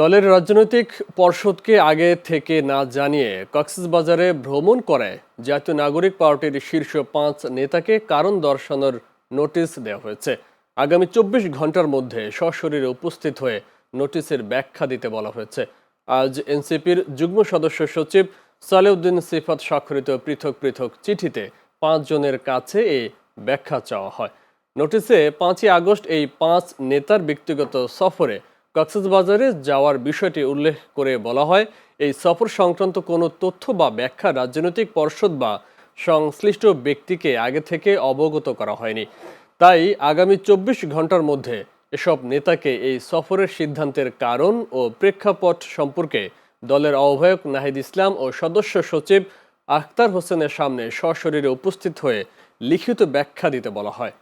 দলের রাজনৈতিক পর্ষদকে আগে থেকে না জানিয়ে কক্সবাজারে ভ্রমণ করে জাতীয় নাগরিক পার্টির শীর্ষ ৫ নেতাকে কারণ দর্শানোর নোটিশ দেওয়া হয়েছে। আগামী ২৪ ঘন্টার মধ্যে সশরীরে উপস্থিত হয়ে নোটিশের ব্যাখ্যা দিতে বলা হয়েছে। আজ এনসিপির যুগ্ম সদস্য সচিব সালেউদ্দিন সিফাত স্বাক্ষরিত পৃথক পৃথক চিঠিতে ৫ জনের কাছে এই ব্যাখ্যা চাওয়া হয়। নোটিশে ৫ই আগস্ট এই ৫ নেতার ব্যক্তিগত সফরে কক্সবাজারে যাওয়ার বিষয়টি উল্লেখ করে বলা হয়, এই সফর সংক্রান্ত কোনো তথ্য বা ব্যাখ্যা রাজনৈতিক পর্ষদ বা সংশ্লিষ্ট ব্যক্তিকে আগে থেকে অবগত করা হয়নি। তাই আগামী ২৪ ঘন্টার মধ্যে এসব নেতাকে এই সফরের সিদ্ধান্তের কারণ ও প্রেক্ষাপট সম্পর্কে দলের আহ্বায়ক নাহিদ ইসলাম ও সদস্য সচিব আখতার হোসেনের সামনে সশরীরে উপস্থিত হয়ে লিখিত ব্যাখ্যা দিতে বলা হয়।